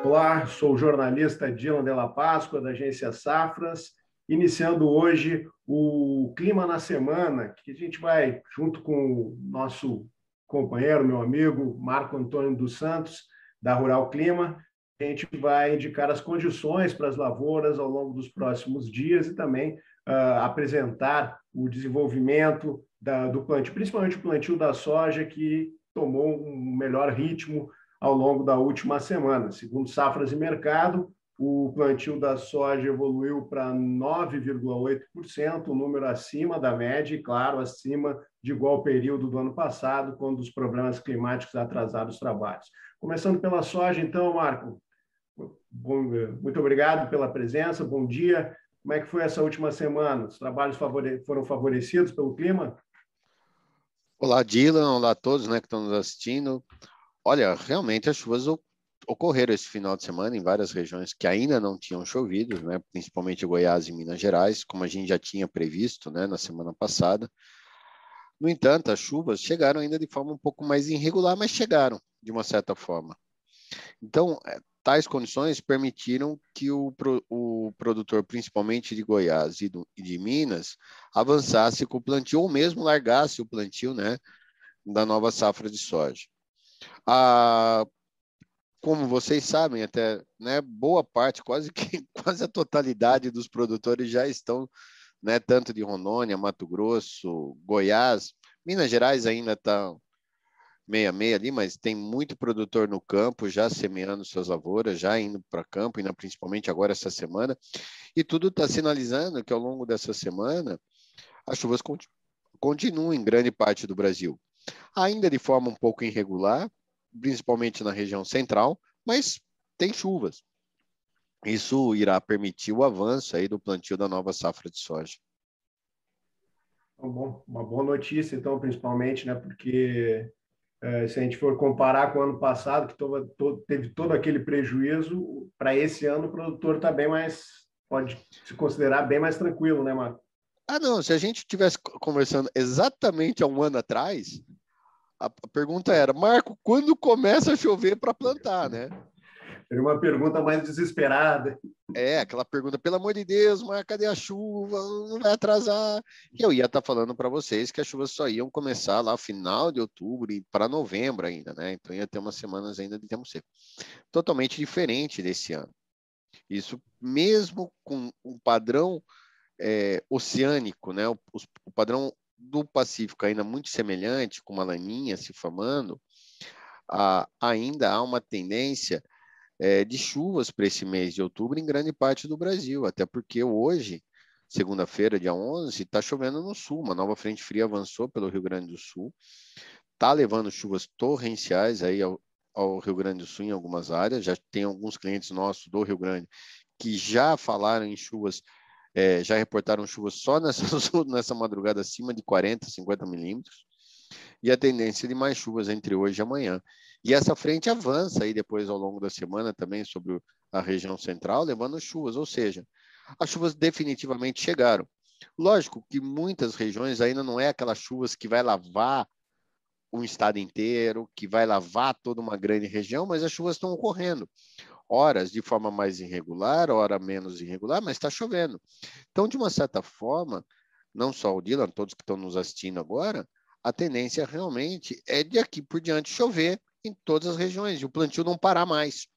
Olá, sou o jornalista Dylan Della Páscoa, da agência Safras, iniciando hoje o Clima na Semana, que a gente vai, junto com o nosso companheiro, meu amigo Marco Antônio dos Santos, da Rural Clima, a gente vai indicar as condições para as lavouras ao longo dos próximos dias e também apresentar o desenvolvimento do plantio, principalmente o plantio da soja, que tomou um melhor ritmo ao longo da última semana. Segundo Safras e Mercado, o plantio da soja evoluiu para 9,8%, um número acima da média e, claro, acima de igual período do ano passado, quando os problemas climáticos atrasaram os trabalhos. Começando pela soja, então, Marco, muito obrigado pela presença, bom dia. Como é que foi essa última semana? Os trabalhos foram favorecidos pelo clima? Olá, Dylan. Olá a todos, né, que estão nos assistindo. Olha, realmente as chuvas ocorreram esse final de semana em várias regiões que ainda não tinham chovido, né, principalmente Goiás e Minas Gerais, como a gente já tinha previsto, né, na semana passada. No entanto, as chuvas chegaram ainda de forma um pouco mais irregular, mas chegaram de uma certa forma. Então, tais condições permitiram que o produtor, principalmente de Goiás e de Minas, avançasse com o plantio ou mesmo largasse o plantio, né, da nova safra de soja. Como vocês sabem, até, né, boa parte, quase que quase a totalidade dos produtores já estão, né, tanto de Rondônia, Mato Grosso, Goiás, Minas Gerais ainda está meia meia ali, mas tem muito produtor no campo já semeando suas lavouras, já indo para campo, e principalmente agora essa semana, e tudo está sinalizando que ao longo dessa semana as chuvas continuam em grande parte do Brasil, ainda de forma um pouco irregular, principalmente na região central, mas tem chuvas. Isso irá permitir o avanço aí do plantio da nova safra de soja. Uma boa notícia, então, principalmente, né? Porque se a gente for comparar com o ano passado, que teve todo aquele prejuízo, para esse ano o produtor está bem mais, pode se considerar bem mais tranquilo, né, Marco? Não, se a gente estivesse conversando exatamente há um ano atrás, a pergunta era, Marco, quando começa a chover para plantar, né? Seria uma pergunta mais desesperada. Aquela pergunta, pelo amor de Deus, mas cadê a chuva? Não vai atrasar. E eu ia estar falando para vocês que as chuvas só iam começar lá final de outubro e para novembro ainda, né? Então ia ter umas semanas ainda de tempo seco. Totalmente diferente desse ano. Isso mesmo com um padrão oceânico, né? O padrão do Pacífico ainda muito semelhante, com uma laninha se formando, ainda há uma tendência de chuvas para esse mês de outubro em grande parte do Brasil, até porque hoje, segunda-feira, dia 11, está chovendo no sul, uma nova frente fria avançou pelo Rio Grande do Sul, está levando chuvas torrenciais aí ao Rio Grande do Sul em algumas áreas, já tem alguns clientes nossos do Rio Grande que já falaram em chuvas, já reportaram chuvas só nessa madrugada acima de 40, 50 milímetros, e a tendência de mais chuvas entre hoje e amanhã. E essa frente avança aí depois ao longo da semana também sobre a região central, levando chuvas, ou seja, as chuvas definitivamente chegaram. Lógico que muitas regiões ainda não é aquelas chuvas que vai lavar um estado inteiro, que vai lavar toda uma grande região, mas as chuvas estão ocorrendo. Horas de forma mais irregular, hora menos irregular, mas está chovendo. Então, de uma certa forma, não só o Dylan, todos que estão nos assistindo agora, a tendência realmente é de aqui por diante chover em todas as regiões, e o plantio não parar mais.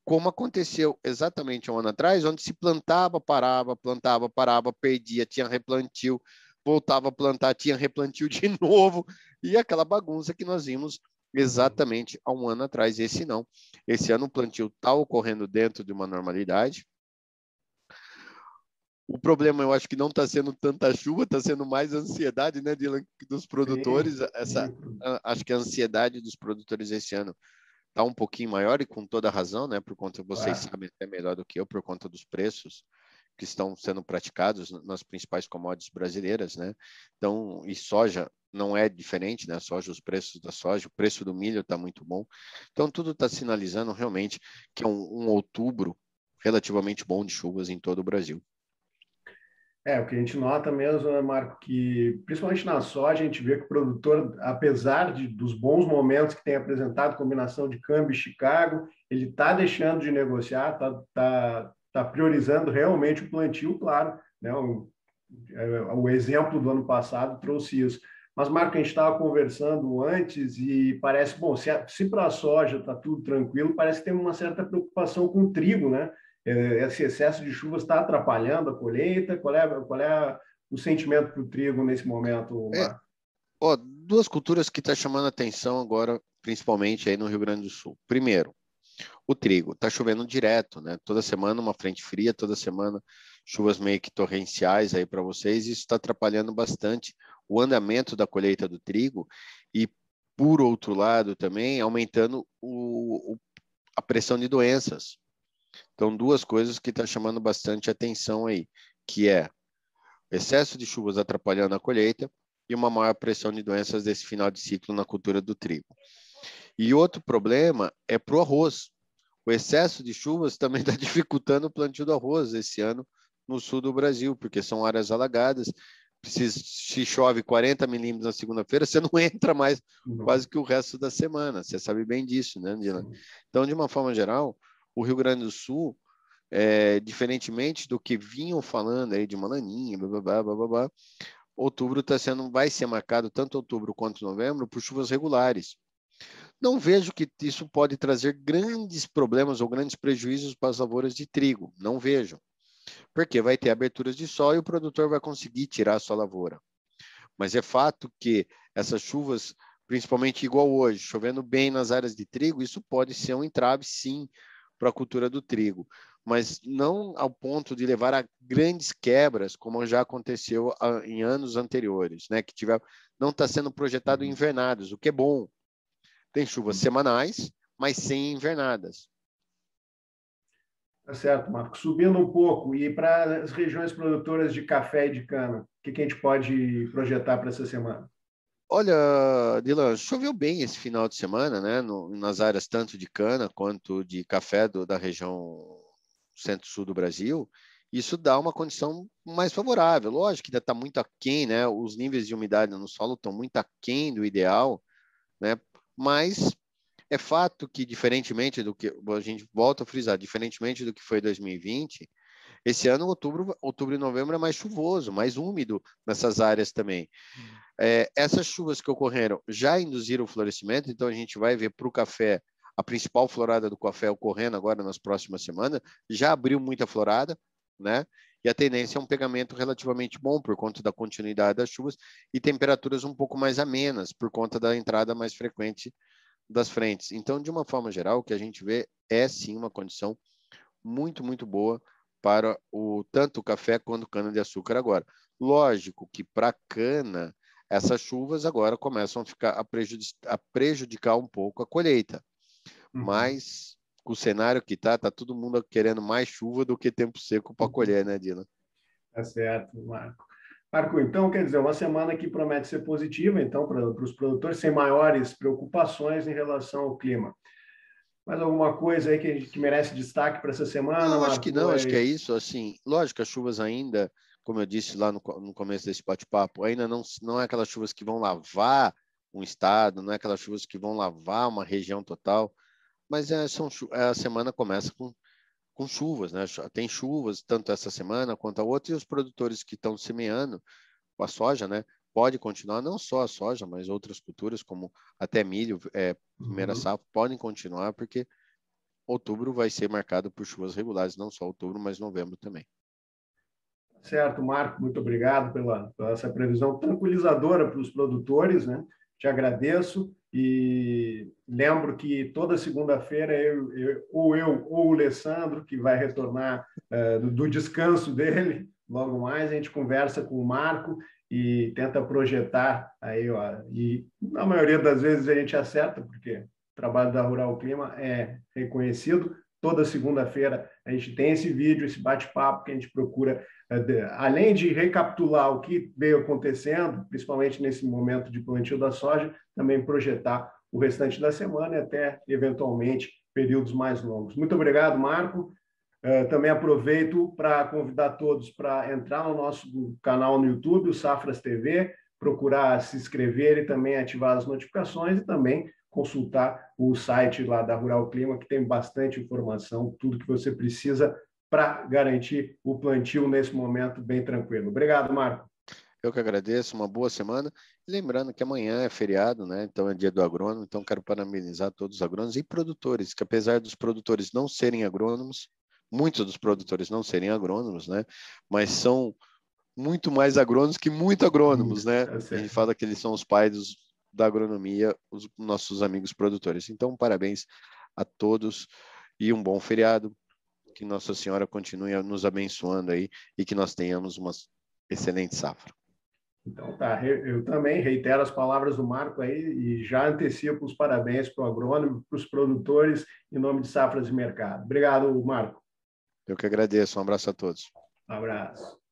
Como aconteceu exatamente um ano atrás, onde se plantava, parava, perdia, tinha replantio, voltava a plantar, tinha replantio de novo, e aquela bagunça que nós vimos exatamente há um ano atrás. Esse não. Esse ano o plantio está ocorrendo dentro de uma normalidade. O problema, eu acho que não está sendo tanta chuva, está sendo mais a ansiedade, né, Dylan, dos produtores. Sim, sim. Acho que a ansiedade dos produtores esse ano está um pouquinho maior e com toda razão, né, por conta, vocês Claro. sabem até melhor do que eu, por conta dos preços que estão sendo praticados nas principais commodities brasileiras, né? Então, e soja não é diferente, né? Soja, os preços da soja, o preço do milho está muito bom. Então, tudo está sinalizando realmente que é um outubro relativamente bom de chuvas em todo o Brasil. O que a gente nota mesmo, né, Marco, que principalmente na soja a gente vê que o produtor, apesar dos bons momentos que tem apresentado, combinação de câmbio e Chicago, ele está deixando de negociar, tá priorizando realmente o plantio, claro, né? O exemplo do ano passado trouxe isso. Mas, Marco, a gente estava conversando antes e parece, bom, se para a soja está tudo tranquilo, parece que tem uma certa preocupação com o trigo, né? Esse excesso de chuvas está atrapalhando a colheita? Qual é o sentimento para o trigo nesse momento, Marco? Duas culturas que estão chamando a atenção agora, principalmente aí no Rio Grande do Sul. Primeiro, o trigo. Está chovendo direto, né? Toda semana uma frente fria, toda semana chuvas meio que torrenciais aí para vocês. Isso está atrapalhando bastante o andamento da colheita do trigo e, por outro lado, também aumentando a pressão de doenças. Então, duas coisas que estão chamando bastante atenção aí, que é excesso de chuvas atrapalhando a colheita e uma maior pressão de doenças desse final de ciclo na cultura do trigo. E outro problema é para o arroz. O excesso de chuvas também está dificultando o plantio do arroz esse ano no sul do Brasil, porque são áreas alagadas. Se chove 40 milímetros na segunda-feira, você não entra mais quase que o resto da semana. Você sabe bem disso, né, Angela? Então, de uma forma geral, o Rio Grande do Sul, diferentemente do que vinham falando aí de uma laninha, blá, blá, blá, blá, blá, outubro vai ser marcado, tanto outubro quanto novembro, por chuvas regulares. Não vejo que isso pode trazer grandes problemas ou grandes prejuízos para as lavouras de trigo. Não vejo. Porque vai ter aberturas de sol e o produtor vai conseguir tirar a sua lavoura. Mas é fato que essas chuvas, principalmente igual hoje, chovendo bem nas áreas de trigo, isso pode ser um entrave, sim, para a cultura do trigo. Mas não ao ponto de levar a grandes quebras, como já aconteceu em anos anteriores, né? Que não está sendo projetado invernados, o que é bom. Tem chuvas semanais, mas sem invernadas. Tá certo, Marco. Subindo um pouco, e para as regiões produtoras de café e de cana, o que a gente pode projetar para essa semana? Olha, Dylan, choveu bem esse final de semana, né? Nas áreas tanto de cana quanto de café da região centro-sul do Brasil. Isso dá uma condição mais favorável. Lógico que ainda está muito aquém, né? Os níveis de umidade no solo estão muito aquém do ideal, né? Mas é fato que, diferentemente do que a gente volta a frisar, diferentemente do que foi 2020, esse ano, outubro e novembro é mais chuvoso, mais úmido nessas áreas também. Essas chuvas que ocorreram já induziram o florescimento, então a gente vai ver para o café, a principal florada do café ocorrendo agora nas próximas semanas, já abriu muita florada, né? E a tendência é um pegamento relativamente bom por conta da continuidade das chuvas e temperaturas um pouco mais amenas por conta da entrada mais frequente das frentes. Então, de uma forma geral, o que a gente vê é sim uma condição muito, muito boa para tanto o café quanto o cana-de-açúcar agora. Lógico que para cana, essas chuvas agora começam a prejudicar um pouco a colheita. Mas com o cenário que tá todo mundo querendo mais chuva do que tempo seco para colher, né, Dylan? Tá certo, Marco. Marco, então, quer dizer, uma semana que promete ser positiva, então, para os produtores, sem maiores preocupações em relação ao clima. Mais alguma coisa aí que merece destaque para essa semana, Não, acho que Marco? não, acho que é isso. Assim, lógico, as chuvas ainda, como eu disse lá no começo desse bate-papo, ainda não é aquelas chuvas que vão lavar um estado, não é aquelas chuvas que vão lavar uma região total, mas a semana começa com chuvas, né? Tem chuvas tanto essa semana quanto a outra, e os produtores que estão semeando a soja, né? Pode continuar, não só a soja, mas outras culturas, como até milho, primeira safra, podem continuar, porque outubro vai ser marcado por chuvas regulares, não só outubro, mas novembro também. Certo, Marco, muito obrigado pela essa previsão tranquilizadora para os produtores, né? Te agradeço e lembro que toda segunda-feira ou o Alessandro, que vai retornar do descanso dele, logo mais a gente conversa com o Marco e tenta projetar aí, ó, e na maioria das vezes a gente acerta, porque o trabalho da Rural Clima é reconhecido. Toda segunda-feira a gente tem esse vídeo, esse bate-papo que a gente procura, além de recapitular o que veio acontecendo, principalmente nesse momento de plantio da soja, também projetar o restante da semana e até, eventualmente, períodos mais longos. Muito obrigado, Marco. Também aproveito para convidar todos para entrar no nosso canal no YouTube, o Safras TV, procurar se inscrever e também ativar as notificações e também consultar o site lá da Rural Clima, que tem bastante informação, tudo que você precisa para garantir o plantio nesse momento bem tranquilo. Obrigado, Marco. Eu que agradeço, uma boa semana. E lembrando que amanhã é feriado, né? Então é dia do agrônomo, então quero parabenizar todos os agrônomos e produtores, que apesar dos produtores não serem agrônomos, muitos dos produtores não serem agrônomos, né? Mas são muito mais agrônomos que muito agrônomos, né? Tá A gente certo. fala que eles são os pais da agronomia, os nossos amigos produtores. Então, parabéns a todos e um bom feriado. Que Nossa Senhora continue nos abençoando aí e que nós tenhamos uma excelente safra. Então, tá, eu também reitero as palavras do Marco aí e já antecipo os parabéns para o agrônomo, para os produtores, em nome de Safras e Mercado. Obrigado, Marco. Eu que agradeço. Um abraço a todos. Um abraço.